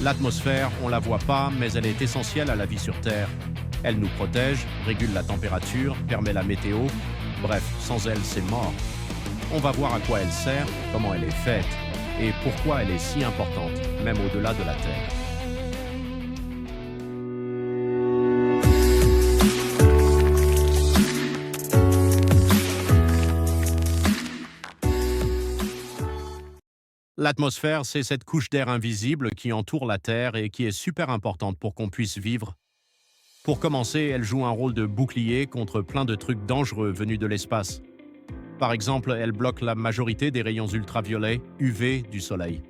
L'atmosphère, on la voit pas, mais elle est essentielle à la vie sur Terre. Elle nous protège, régule la température, permet la météo. Bref, sans elle, c'est mort. On va voir à quoi elle sert, comment elle est faite, et pourquoi elle est si importante, même au-delà de la Terre. L'atmosphère, c'est cette couche d'air invisible qui entoure la Terre et qui est super importante pour qu'on puisse vivre. Pour commencer, elle joue un rôle de bouclier contre plein de trucs dangereux venus de l'espace. Par exemple, elle bloque la majorité des rayons ultraviolets, UV, du Soleil.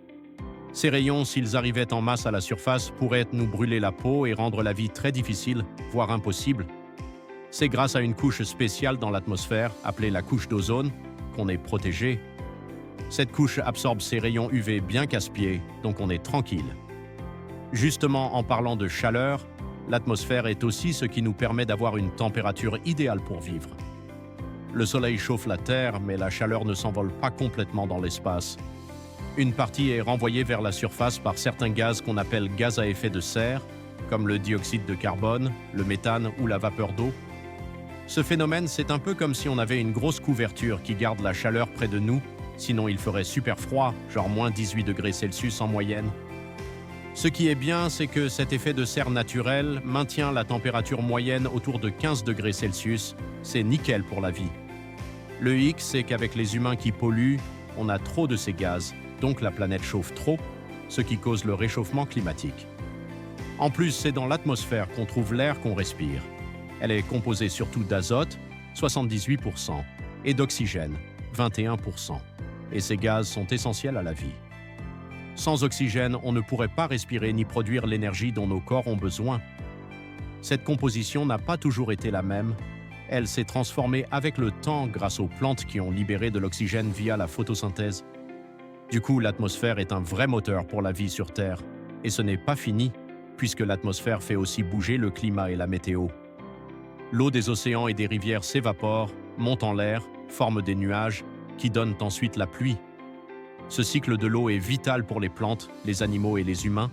Ces rayons, s'ils arrivaient en masse à la surface, pourraient nous brûler la peau et rendre la vie très difficile, voire impossible. C'est grâce à une couche spéciale dans l'atmosphère, appelée la couche d'ozone, qu'on est protégé. Cette couche absorbe ces rayons UV bien casse-pieds, donc on est tranquille. Justement, en parlant de chaleur, l'atmosphère est aussi ce qui nous permet d'avoir une température idéale pour vivre. Le Soleil chauffe la Terre, mais la chaleur ne s'envole pas complètement dans l'espace. Une partie est renvoyée vers la surface par certains gaz qu'on appelle gaz à effet de serre, comme le dioxyde de carbone, le méthane ou la vapeur d'eau. Ce phénomène, c'est un peu comme si on avait une grosse couverture qui garde la chaleur près de nous, sinon il ferait super froid, genre moins 18 degrés Celsius en moyenne. Ce qui est bien, c'est que cet effet de serre naturel maintient la température moyenne autour de 15 degrés Celsius. C'est nickel pour la vie. Le hic, c'est qu'avec les humains qui polluent, on a trop de ces gaz, donc la planète chauffe trop, ce qui cause le réchauffement climatique. En plus, c'est dans l'atmosphère qu'on trouve l'air qu'on respire. Elle est composée surtout d'azote, 78%, et d'oxygène, 21%. Et ces gaz sont essentiels à la vie. Sans oxygène, on ne pourrait pas respirer ni produire l'énergie dont nos corps ont besoin. Cette composition n'a pas toujours été la même. Elle s'est transformée avec le temps grâce aux plantes qui ont libéré de l'oxygène via la photosynthèse. Du coup, l'atmosphère est un vrai moteur pour la vie sur Terre. Et ce n'est pas fini, puisque l'atmosphère fait aussi bouger le climat et la météo. L'eau des océans et des rivières s'évapore, monte en l'air, forme des nuages, qui donnent ensuite la pluie. Ce cycle de l'eau est vital pour les plantes, les animaux et les humains,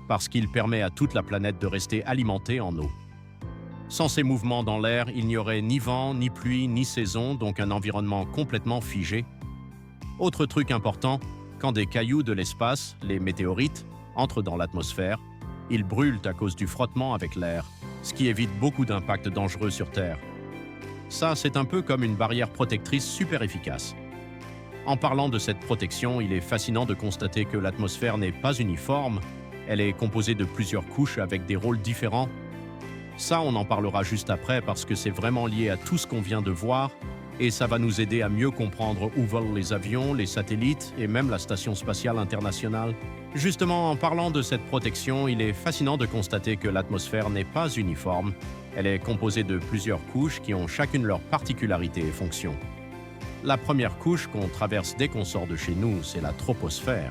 parce qu'il permet à toute la planète de rester alimentée en eau. Sans ces mouvements dans l'air, il n'y aurait ni vent, ni pluie, ni saison, donc un environnement complètement figé. Autre truc important, quand des cailloux de l'espace, les météorites, entrent dans l'atmosphère, ils brûlent à cause du frottement avec l'air, ce qui évite beaucoup d'impacts dangereux sur Terre. Ça, c'est un peu comme une barrière protectrice super efficace. En parlant de cette protection, il est fascinant de constater que l'atmosphère n'est pas uniforme, elle est composée de plusieurs couches avec des rôles différents. Ça, on en parlera juste après parce que c'est vraiment lié à tout ce qu'on vient de voir et ça va nous aider à mieux comprendre où volent les avions, les satellites et même la Station spatiale internationale. Justement, en parlant de cette protection, il est fascinant de constater que l'atmosphère n'est pas uniforme. Elle est composée de plusieurs couches qui ont chacune leurs particularités et fonctions. La première couche qu'on traverse dès qu'on sort de chez nous, c'est la troposphère.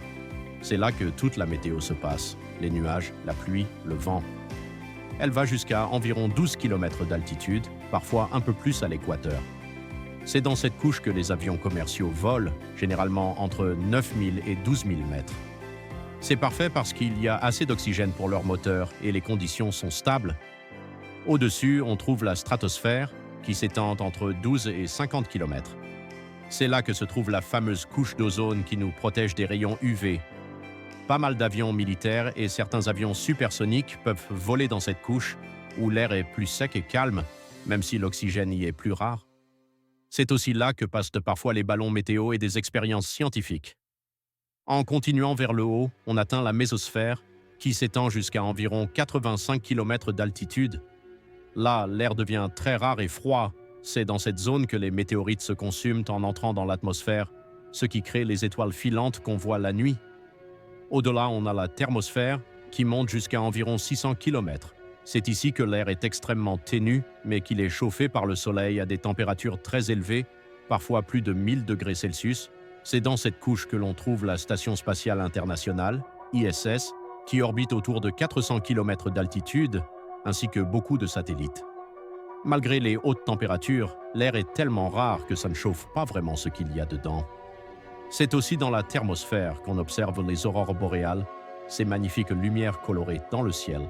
C'est là que toute la météo se passe, les nuages, la pluie, le vent. Elle va jusqu'à environ 12 km d'altitude, parfois un peu plus à l'équateur. C'est dans cette couche que les avions commerciaux volent, généralement entre 9000 et 12 000 mètres. C'est parfait parce qu'il y a assez d'oxygène pour leur moteur et les conditions sont stables. Au-dessus, on trouve la stratosphère, qui s'étend entre 12 et 50 km. C'est là que se trouve la fameuse couche d'ozone qui nous protège des rayons UV. Pas mal d'avions militaires et certains avions supersoniques peuvent voler dans cette couche, où l'air est plus sec et calme, même si l'oxygène y est plus rare. C'est aussi là que passent parfois les ballons météo et des expériences scientifiques. En continuant vers le haut, on atteint la mésosphère, qui s'étend jusqu'à environ 85 km d'altitude. Là, l'air devient très rare et froid. C'est dans cette zone que les météorites se consument en entrant dans l'atmosphère, ce qui crée les étoiles filantes qu'on voit la nuit. Au-delà, on a la thermosphère, qui monte jusqu'à environ 600 km. C'est ici que l'air est extrêmement ténu, mais qu'il est chauffé par le Soleil à des températures très élevées, parfois plus de 1000 degrés Celsius. C'est dans cette couche que l'on trouve la Station spatiale internationale, ISS, qui orbite autour de 400 km d'altitude, ainsi que beaucoup de satellites. Malgré les hautes températures, l'air est tellement rare que ça ne chauffe pas vraiment ce qu'il y a dedans. C'est aussi dans la thermosphère qu'on observe les aurores boréales, ces magnifiques lumières colorées dans le ciel.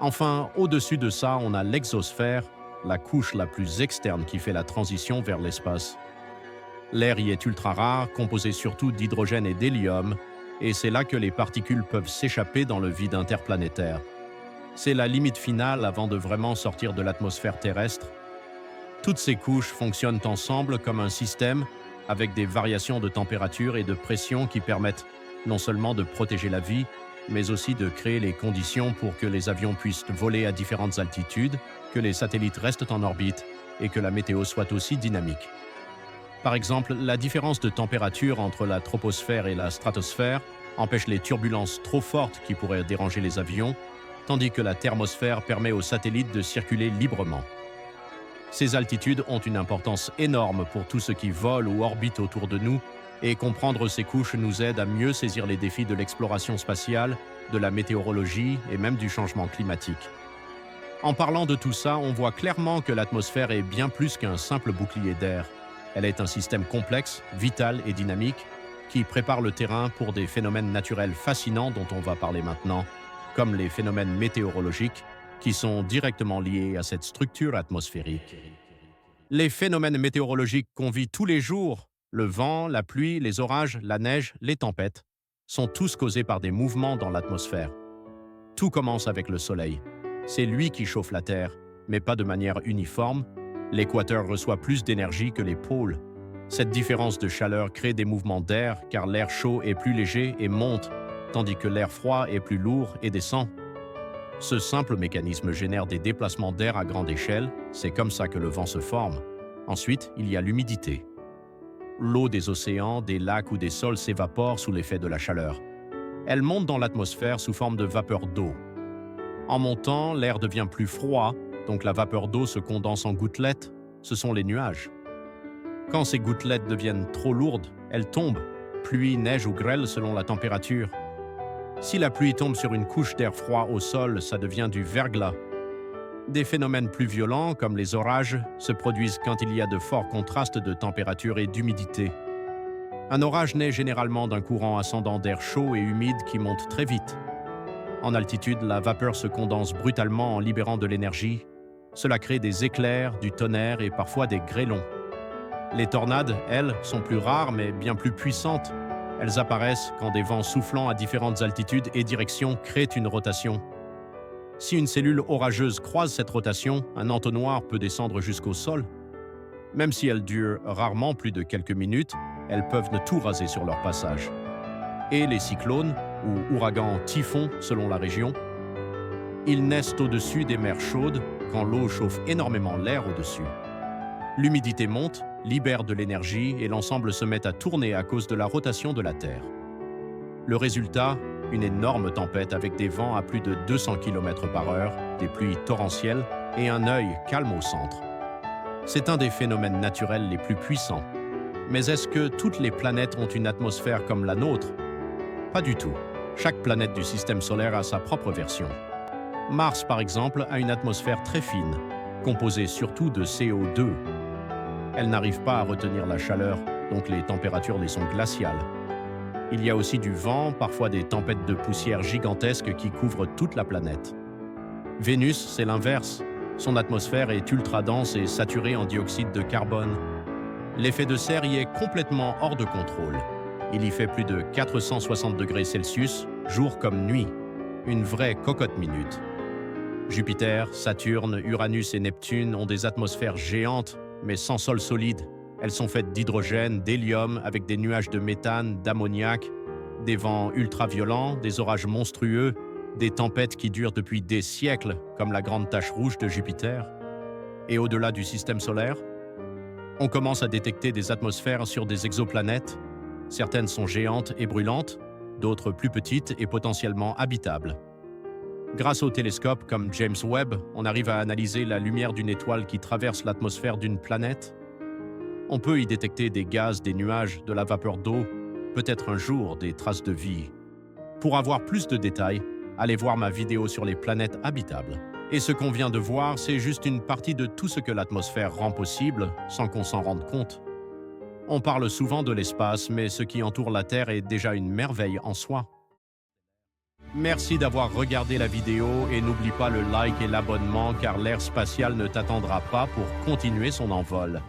Enfin, au-dessus de ça, on a l'exosphère, la couche la plus externe qui fait la transition vers l'espace. L'air y est ultra rare, composé surtout d'hydrogène et d'hélium, et c'est là que les particules peuvent s'échapper dans le vide interplanétaire. C'est la limite finale avant de vraiment sortir de l'atmosphère terrestre. Toutes ces couches fonctionnent ensemble comme un système avec des variations de température et de pression qui permettent non seulement de protéger la vie, mais aussi de créer les conditions pour que les avions puissent voler à différentes altitudes, que les satellites restent en orbite et que la météo soit aussi dynamique. Par exemple, la différence de température entre la troposphère et la stratosphère empêche les turbulences trop fortes qui pourraient déranger les avions, tandis que la thermosphère permet aux satellites de circuler librement. Ces altitudes ont une importance énorme pour tout ce qui vole ou orbite autour de nous, et comprendre ces couches nous aide à mieux saisir les défis de l'exploration spatiale, de la météorologie et même du changement climatique. En parlant de tout ça, on voit clairement que l'atmosphère est bien plus qu'un simple bouclier d'air. Elle est un système complexe, vital et dynamique, qui prépare le terrain pour des phénomènes naturels fascinants dont on va parler maintenant, comme les phénomènes météorologiques, qui sont directement liés à cette structure atmosphérique. Les phénomènes météorologiques qu'on vit tous les jours, le vent, la pluie, les orages, la neige, les tempêtes, sont tous causés par des mouvements dans l'atmosphère. Tout commence avec le Soleil. C'est lui qui chauffe la Terre, mais pas de manière uniforme. L'équateur reçoit plus d'énergie que les pôles. Cette différence de chaleur crée des mouvements d'air car l'air chaud est plus léger et monte, tandis que l'air froid est plus lourd et descend. Ce simple mécanisme génère des déplacements d'air à grande échelle, c'est comme ça que le vent se forme. Ensuite, il y a l'humidité. L'eau des océans, des lacs ou des sols s'évapore sous l'effet de la chaleur. Elle monte dans l'atmosphère sous forme de vapeur d'eau. En montant, l'air devient plus froid, donc la vapeur d'eau se condense en gouttelettes, ce sont les nuages. Quand ces gouttelettes deviennent trop lourdes, elles tombent, pluie, neige ou grêle selon la température. Si la pluie tombe sur une couche d'air froid au sol, ça devient du verglas. Des phénomènes plus violents, comme les orages, se produisent quand il y a de forts contrastes de température et d'humidité. Un orage naît généralement d'un courant ascendant d'air chaud et humide qui monte très vite. En altitude, la vapeur se condense brutalement en libérant de l'énergie. Cela crée des éclairs, du tonnerre et parfois des grêlons. Les tornades, elles, sont plus rares mais bien plus puissantes. Elles apparaissent quand des vents soufflant à différentes altitudes et directions créent une rotation. Si une cellule orageuse croise cette rotation, un entonnoir peut descendre jusqu'au sol. Même si elles durent rarement plus de quelques minutes, elles peuvent tout raser sur leur passage. Et les cyclones, ou ouragans typhons selon la région, ils naissent au-dessus des mers chaudes quand l'eau chauffe énormément l'air au-dessus. L'humidité monte, libère de l'énergie et l'ensemble se met à tourner à cause de la rotation de la Terre. Le résultat, une énorme tempête avec des vents à plus de 200 km/h, des pluies torrentielles et un œil calme au centre. C'est un des phénomènes naturels les plus puissants. Mais est-ce que toutes les planètes ont une atmosphère comme la nôtre? Pas du tout. Chaque planète du système solaire a sa propre version. Mars, par exemple, a une atmosphère très fine, composée surtout de CO2. Elle n'arrive pas à retenir la chaleur, donc les températures les sont glaciales. Il y a aussi du vent, parfois des tempêtes de poussière gigantesques qui couvrent toute la planète. Vénus, c'est l'inverse. Son atmosphère est ultra dense et saturée en dioxyde de carbone. L'effet de serre y est complètement hors de contrôle. Il y fait plus de 460 degrés Celsius, jour comme nuit. Une vraie cocotte minute. Jupiter, Saturne, Uranus et Neptune ont des atmosphères géantes, mais sans sol solide. Elles sont faites d'hydrogène, d'hélium, avec des nuages de méthane, d'ammoniac, des vents ultra-violents, des orages monstrueux, des tempêtes qui durent depuis des siècles, comme la grande tache rouge de Jupiter. Et au-delà du système solaire, on commence à détecter des atmosphères sur des exoplanètes. Certaines sont géantes et brûlantes, d'autres plus petites et potentiellement habitables. Grâce aux télescopes comme James Webb, on arrive à analyser la lumière d'une étoile qui traverse l'atmosphère d'une planète. On peut y détecter des gaz, des nuages, de la vapeur d'eau, peut-être un jour des traces de vie. Pour avoir plus de détails, allez voir ma vidéo sur les planètes habitables. Et ce qu'on vient de voir, c'est juste une partie de tout ce que l'atmosphère rend possible, sans qu'on s'en rende compte. On parle souvent de l'espace, mais ce qui entoure la Terre est déjà une merveille en soi. Merci d'avoir regardé la vidéo et n'oublie pas le like et l'abonnement car l'ère spatiale ne t'attendra pas pour continuer son envol.